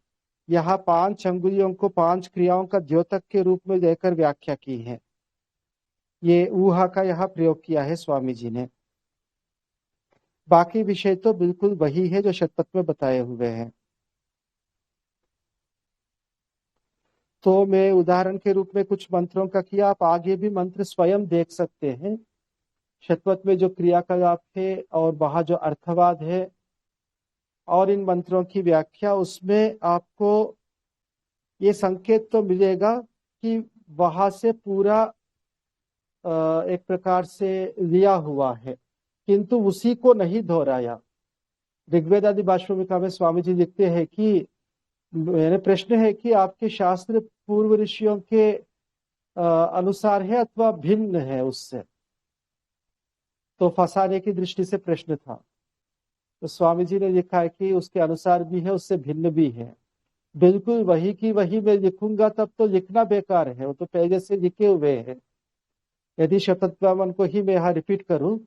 यहाँ 5 अंगुलियों को 5 क्रियाओं का द्योतक के रूप में लेकर व्याख्या की है। ये ऊहा का यहाँ प्रयोग किया है स्वामी जी ने। बाकी विषय तो बिल्कुल वही है जो शतपथ में बताए हुए हैं। तो मैं उदाहरण के रूप में कुछ मंत्रों का किया, आप आगे भी मंत्र स्वयं देख सकते हैं। शतपथ में जो क्रियाकलाप है और वहां जो अर्थवाद है और इन मंत्रों की व्याख्या, उसमें आपको ये संकेत तो मिलेगा कि वहां से पूरा एक प्रकार से लिया हुआ है, किंतु उसी को नहीं दोहराया। ऋग्वेद आदि भाष्यों में स्वामी जी लिखते हैं कि मेरे प्रश्न है कि आपके शास्त्र पूर्व ऋषियों के अनुसार है अथवा भिन्न है उससे। तो फंसाने की दृष्टि से प्रश्न था। तो स्वामी जी ने लिखा है कि उसके अनुसार भी है, उससे भिन्न भी है। बिल्कुल वही की वही मैं लिखूंगा तब तो लिखना बेकार है, वो तो पहले से लिखे हुए हैं। यदि शतद्वामन को ही मैं यहाँ रिपीट करूं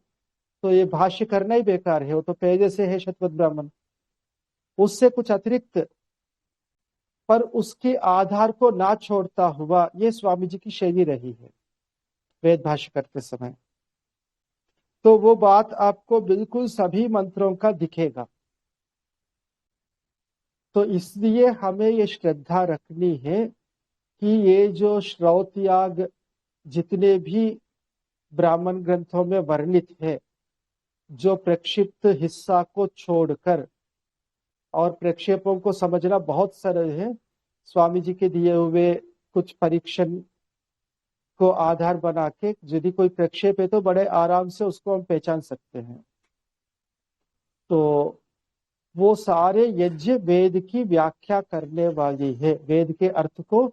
तो ये भाष्य करना ही बेकार है, वो तो पहले से है शतपथ ब्राह्मण। उससे कुछ अतिरिक्त पर उसके आधार को ना छोड़ता हुआ ये स्वामी जी की शैली रही है वेद भाष्य करते समय। तो वो बात आपको बिल्कुल सभी मंत्रों का दिखेगा। तो इसलिए हमें ये श्रद्धा रखनी है कि ये जो श्रौत याग जितने भी ब्राह्मण ग्रंथों में वर्णित है, जो प्रक्षिप्त हिस्सा को छोड़कर, और प्रक्षेपों को समझना बहुत सरल है, स्वामी जी के दिए हुए कुछ परीक्षण को आधार बना के यदि कोई प्रक्षेप है तो बड़े आराम से उसको हम पहचान सकते हैं। तो वो सारे यज्ञ वेद की व्याख्या करने वाली है, वेद के अर्थ को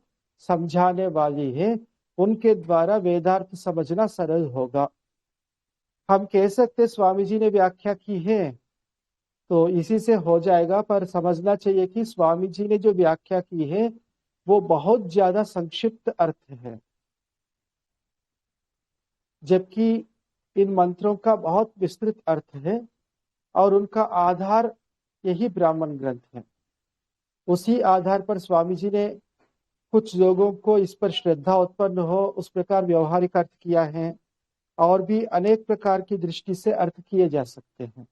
समझाने वाली है, उनके द्वारा वेदार्थ समझना सरल होगा। हम कह सकते स्वामी जी ने व्याख्या की है तो इसी से हो जाएगा, पर समझना चाहिए कि स्वामी जी ने जो व्याख्या की है वो बहुत ज्यादा संक्षिप्त अर्थ है, जबकि इन मंत्रों का बहुत विस्तृत अर्थ है और उनका आधार यही ब्राह्मण ग्रंथ है। उसी आधार पर स्वामी जी ने कुछ लोगों को इस पर श्रद्धा उत्पन्न हो उस प्रकार व्यवहारिक अर्थ किया है, और भी अनेक प्रकार की दृष्टि से अर्थ किए जा सकते हैं।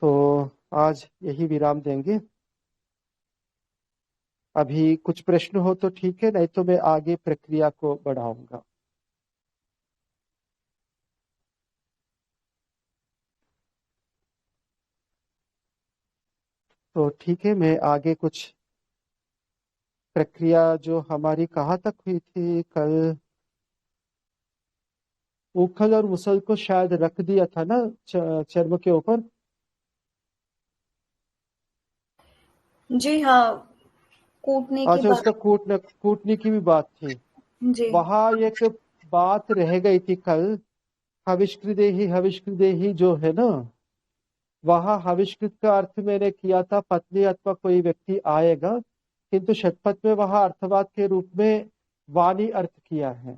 तो आज यही विराम देंगे। अभी कुछ प्रश्न हो तो ठीक है, नहीं तो मैं आगे प्रक्रिया को बढ़ाऊंगा। तो ठीक है, मैं आगे कुछ प्रक्रिया जो हमारी कहाँ तक हुई थी कल, उखल और मुसल को शायद रख दिया था ना चर्म के ऊपर। जी हाँ, कूटने की अच्छा, बात। उसका कूटने की भी बात थी। जी वहां एक बात रह गई थी कल, हविष्कृदेही जो है ना, वहां हविष्कृत का अर्थ मैंने किया था पत्नी अथवा कोई व्यक्ति आएगा, किंतु शतपथ में वहां अर्थवाद के रूप में वाणी अर्थ किया है।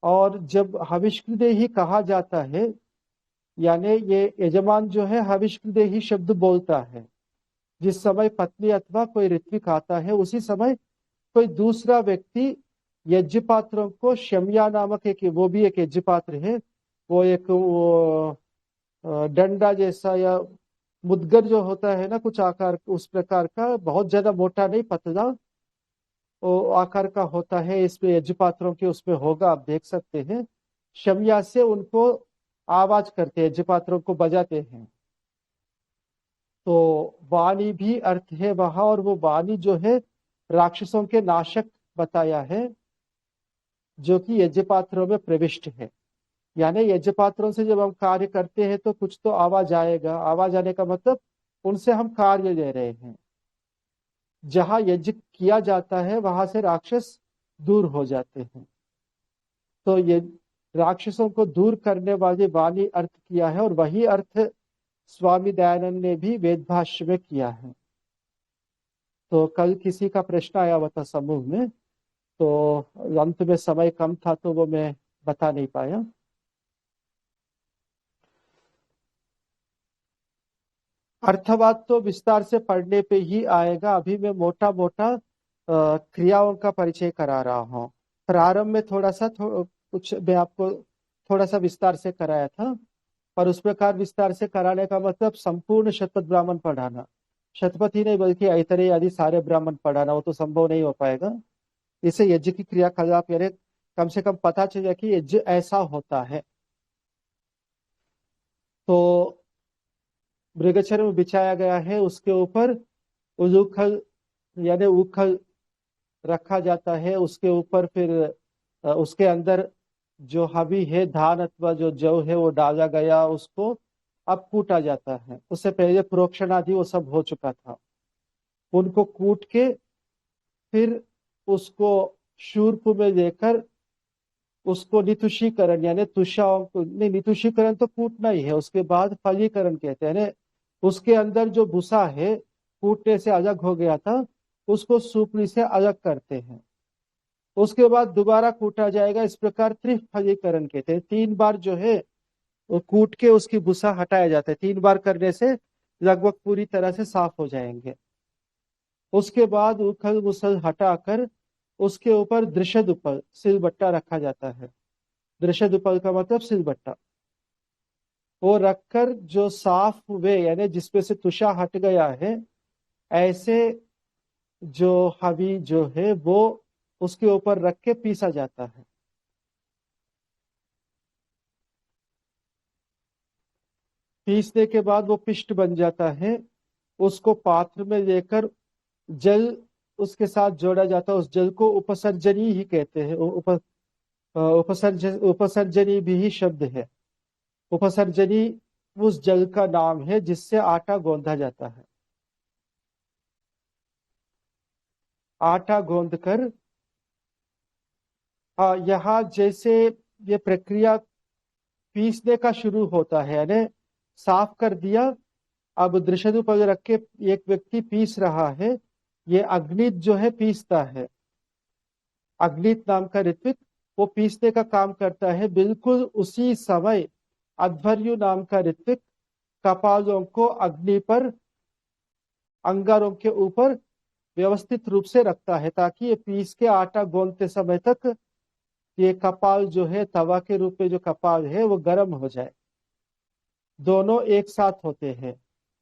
और जब हविष्कृदेही कहा जाता है, यानी ये यजमान जो है हविष्कृदेही शब्द बोलता है, जिस समय पत्नी अथवा कोई ऋत्विक आता है उसी समय कोई दूसरा व्यक्ति यज्ञ पात्रों को शम्या नामक एक, वो भी एक यज्ञ पात्र है, वो एक डंडा जैसा या मुदगर जो होता है ना कुछ आकार उस प्रकार का, बहुत ज्यादा मोटा नहीं पतला वो आकार का होता है, इसमें यज्ञ पात्रों के उसमें होगा, आप देख सकते हैं। शम्या से उनको आवाज करते हैं, यज्ञ पात्रों को बजाते हैं। तो वाणी भी अर्थ है वहां, और वो वाणी जो है राक्षसों के नाशक बताया है, जो कि यज्ञ पात्रों में प्रविष्ट है। यानी यज्ञ पात्रों से जब हम कार्य करते हैं तो कुछ तो आवाज आएगा, आवाज आने का मतलब उनसे हम कार्य ले रहे हैं। जहां यज्ञ किया जाता है वहां से राक्षस दूर हो जाते हैं। तो ये राक्षसों को दूर करने वाली वाणी अर्थ किया है, और वही अर्थ स्वामी दयानंद ने भी वेद भाष्य में किया है। तो कल किसी का प्रश्न आया हुआ था समूह में, तो अंत में समय कम था तो वो मैं बता नहीं पाया। अर्थवाद तो विस्तार से पढ़ने पे ही आएगा, अभी मैं मोटा मोटा क्रियाओं का परिचय करा रहा हूँ। प्रारंभ में थोड़ा सा कुछ मैं आपको थोड़ा सा विस्तार से कराया था, पर उस प्रकार विस्तार से कराने का मतलब संपूर्ण शतपथ ब्राह्मण पढ़ाना, शतपथ ही नहीं बल्कि ऐतरेय आदि सारे ब्राह्मण पढ़ाना, वो तो संभव नहीं हो पाएगा। इसे यज्ञ की क्रियाकलाप यानी कम से कम पता चलेगा कि यज्ञ ऐसा होता है। तो मृगचर्म बिछाया गया है, उसके ऊपर उखल यानी उखल रखा जाता है, उसके ऊपर फिर उसके अंदर जो हबी है धान अथवा जो जौ है वो डाला गया, उसको अब कूटा जाता है। उससे पहले प्रोक्षण आदि वो सब हो चुका था। उनको कूट के फिर उसको शूर्प में लेकर उसको नितुषीकरण यानी तुषाओं को नहीं, नितुषीकरण तो कूटना ही है, उसके बाद फलीकरण कहते हैं। उसके अंदर जो भूसा है कूटने से अलग हो गया था उसको सूपड़ी से अलग करते हैं, उसके बाद दोबारा कूटा जाएगा। इस प्रकार त्रिफलीकरण कहते हैं। 3 बार जो है वो कूट के उसकी भूसा हटाया जाता है। 3 बार करने से लगभग पूरी तरह से साफ हो जाएंगे। उसके बाद उखल मुसल हटाकर उसके ऊपर दृशदुपल सिलबट्टा रखा जाता है। दृशदुपल का मतलब सिलबट्टा। वो रखकर जो साफ हुए यानी जिसपे से तुषा हट गया है, ऐसे जो हवी जो है वो उसके ऊपर रख के पीसा जाता है। पीसने के बाद वो पिष्ट बन जाता है। उसको पात्र में लेकर जल उसके साथ जोड़ा जाता है। उस जल को उपसर्जनी ही कहते हैं। उपसर्जनी भी ही शब्द है। उपसर्जनी उस जल का नाम है जिससे आटा गोंधा जाता है। आटा गोंद कर यहाँ जैसे ये प्रक्रिया पीसने का शुरू होता है, यानी साफ कर दिया, अब दृशदु पर रख के एक व्यक्ति पीस रहा है। ये अग्नित जो है पीसता है। अग्नित नाम का ऋत्विक वो पीसने का काम करता है। बिल्कुल उसी समय अध्वर्यु नाम का ऋत्विक कपालों को अग्नि पर अंगारों के ऊपर व्यवस्थित रूप से रखता है, ताकि ये पीस के आटा गोंदते समय तक ये कपाल जो है, तवा के रूप में जो कपाल है वो गर्म हो जाए। दोनों एक साथ होते हैं,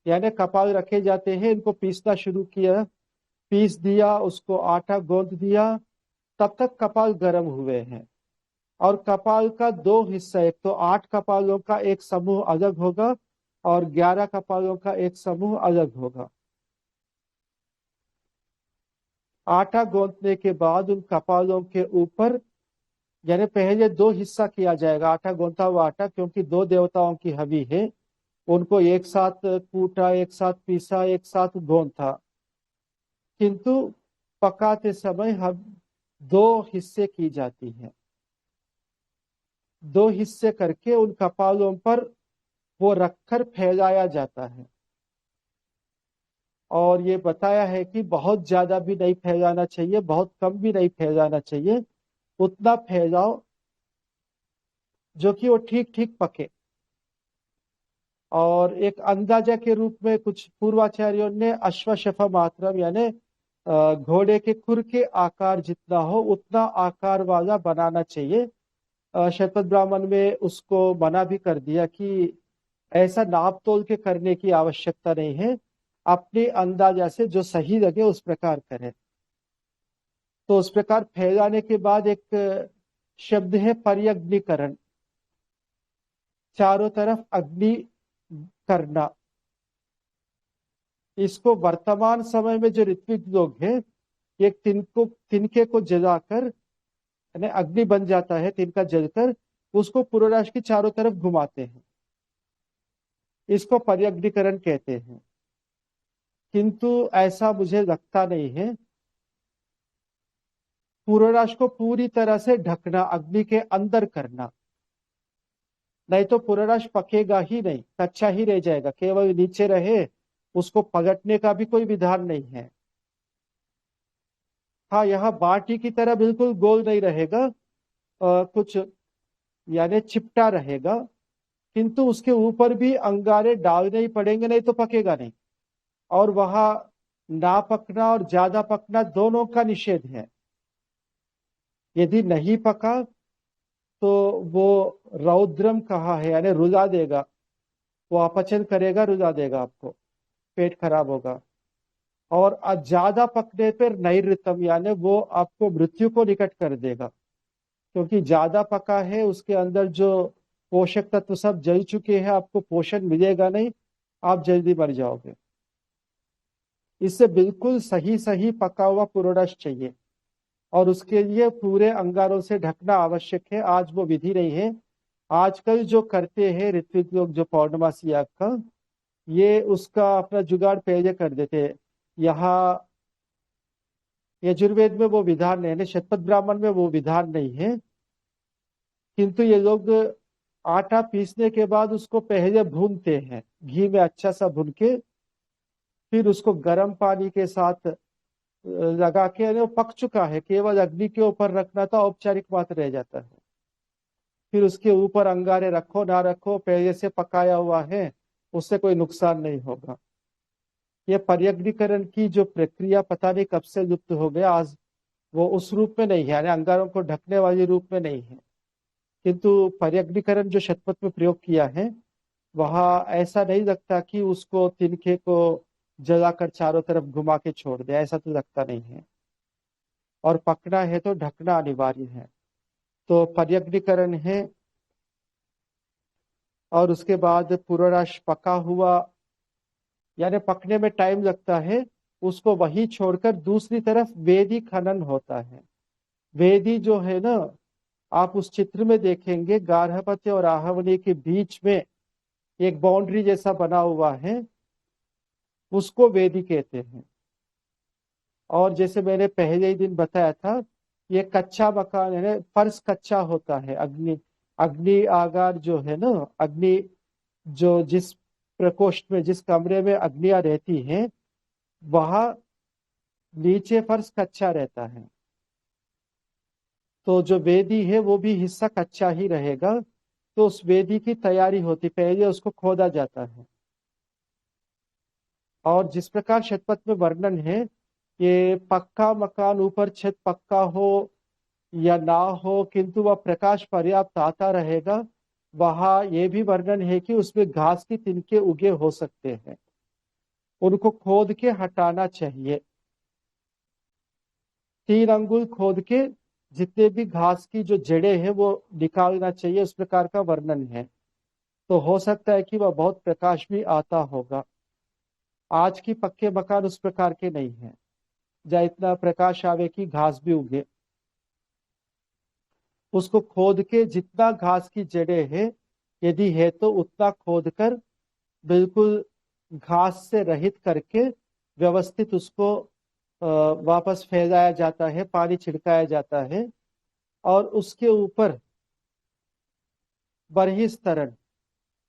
यानी कपाल रखे जाते हैं, इनको पीसना शुरू किया, पीस दिया, उसको आटा गोंद दिया, तब तक कपाल गर्म हुए हैं। और कपाल का 2 हिस्सा, एक तो 8 कपालों का एक समूह अलग होगा और 11 कपालों का एक समूह अलग होगा। आटा गोंदने के बाद उन कपालों के ऊपर, यानी पहले 2 हिस्सा किया जाएगा आटा गोंदा हुआ आटा, क्योंकि 2 देवताओं की हवि है। उनको एक साथ कूटा, एक साथ पीसा, एक साथ गोंथा, किंतु पकाते समय हम 2 हिस्से की जाती है। 2 हिस्से करके उन कपालों पर वो रखकर फैलाया जाता है। और ये बताया है कि बहुत ज्यादा भी नहीं फैलाना चाहिए, बहुत कम भी नहीं फैलाना चाहिए। उतना फैलाओ जो कि वो ठीक ठीक पके। और एक अंदाजा के रूप में कुछ पूर्वाचार्यों ने अश्वशफ मात्रम, यानी घोड़े के खुर के आकार जितना हो उतना आकार वाला बनाना चाहिए। शतपथ ब्राह्मण में उसको मना भी कर दिया कि ऐसा नाप तोल के करने की आवश्यकता नहीं है, अपने अंदाजा से जो सही लगे उस प्रकार करें। तो उस प्रकार फैलाने के बाद एक शब्द है पर्यग्निकरण, चारों तरफ अग्नि करना। इसको वर्तमान समय में जो ऋत्विक लोग हैं, एक तिनके को जलाकर, यानी अग्नि बन जाता है तिनका जलकर, उसको पुरोराश की चारों तरफ घुमाते हैं। इसको पर्यग्निकरण कहते हैं। किंतु ऐसा मुझे लगता नहीं है। पुरोराश को पूरी तरह से ढकना, अग्नि के अंदर करना, नहीं तो पुरोराश पकेगा ही नहीं, कच्चा ही रह जाएगा, केवल नीचे रहे, उसको पलटने का भी कोई विधान नहीं है। हाँ, यहाँ बाटी की तरह बिल्कुल गोल नहीं रहेगा, कुछ यानी चिपटा रहेगा, किंतु उसके ऊपर भी अंगारे डालने ही पड़ेंगे, नहीं तो पकेगा नहीं। और वहां ना पकना और ज्यादा पकना दोनों का निषेध है। यदि नहीं पका तो वो रौद्रम कहा है, यानी रुला देगा, वो अपचन करेगा, रुला देगा, आपको पेट खराब होगा। और ज्यादा पकने पर नैऋतम, यानी वो आपको मृत्यु को निकट कर देगा, क्योंकि ज्यादा पका है, उसके अंदर जो पोषक तत्व सब जल चुके हैं, आपको पोषण मिलेगा नहीं, आप जल्दी मर जाओगे। इससे बिल्कुल सही सही पका हुआ पुरोडाश चाहिए, और उसके लिए पूरे अंगारों से ढकना आवश्यक है। आज वो विधि नहीं है। आजकल जो करते हैं ऋत्विक लोग, जो पौर्णमासी याग का, ये उसका अपना जुगाड़ पहले कर देते हैं। यहाँ यजुर्वेद में वो विधान नहीं है, शतपथ ब्राह्मण में वो विधान नहीं है, किंतु ये लोग आटा पीसने के बाद उसको पहले भूनते हैं, घी में अच्छा सा भून के, फिर उसको गर्म पानी के साथ लगा के वो पक चुका है, केवल अग्नि के ऊपर रखना था, औपचारिक मात्र रह जाता है। फिर उसके ऊपर अंगारे रखो ना रखो, पहले से पकाया हुआ है, उससे कोई नुकसान नहीं होगा। ये पर्यग्नीकरण की जो प्रक्रिया पता नहीं कब से लुप्त हो गया, आज वो उस रूप में नहीं है, यानी अंगारों को ढकने वाले रूप में नहीं है। किंतु पर्यग्नीकरण जो शतपथ में प्रयोग किया है, वहां ऐसा नहीं लगता कि उसको तिनके को जलाकर चारों तरफ घुमा के छोड़ दे, ऐसा तो लगता नहीं है। और पकना है तो ढकना अनिवार्य है। तो पर्यग्नीकरण है, और उसके बाद पूर्णराश पका हुआ, यानी पकने में टाइम लगता है, उसको वही छोड़कर दूसरी तरफ वेदी खनन होता है। वेदी जो है ना, आप उस चित्र में देखेंगे गार्हपत्य और आहवनी के बीच में एक बाउंड्री जैसा बना हुआ है, उसको वेदी कहते हैं। और जैसे मैंने पहले ही दिन बताया था, ये कच्चा मकान है, फर्श कच्चा होता है। अग्नि अग्नि आगार जो है ना, अग्नि जो जिस प्रकोष्ठ में, जिस कमरे में अग्नियां रहती हैं, वहां नीचे फर्श कच्चा रहता है। तो जो वेदी है वो भी हिस्सा कच्चा ही रहेगा। तो उस वेदी की तैयारी होती, पहले उसको खोदा जाता है। और जिस प्रकार शतपथ में वर्णन है, ये पक्का मकान, ऊपर छत पक्का हो या ना हो, किंतु वह प्रकाश पर्याप्त आता रहेगा, वहां ये भी वर्णन है कि उसमें घास की तिनके उगे हो सकते हैं, उनको खोद के हटाना चाहिए। 3 अंगुल खोद के जितने भी घास की जो जड़ें हैं वो निकालना चाहिए, उस प्रकार का वर्णन है। तो हो सकता है कि वह बहुत प्रकाश भी आता होगा। आज की पक्के मकान उस प्रकार के नहीं है जहाँ इतना प्रकाश आवे कि घास भी उगे। उसको खोद के जितना घास की जड़ें हैं, यदि है तो उतना खोद कर बिल्कुल घास से रहित करके व्यवस्थित उसको वापस फैलाया जाता है, पानी छिड़काया जाता है, और उसके ऊपर बरही स्तरण,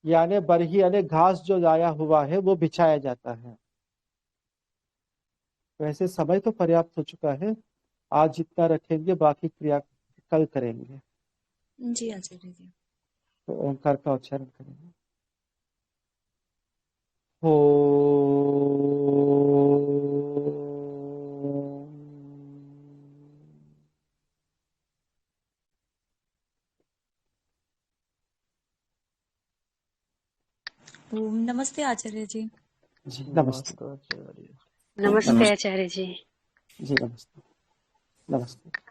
यानी बरही यानी घास जो लाया हुआ है वो बिछाया जाता है। वैसे समय तो पर्याप्त हो चुका है, आज जितना रखेंगे, बाकी क्रिया कल करेंगे। जी आचार्य जी। तो ओंकार का उच्चारण करेंगे। हो ओम नमस्ते आचार्य जी। जी नमस्ते। नमस्ते आचार्य। नमस्ते आचार्य जी। जी नमस्ते। नमस्ते।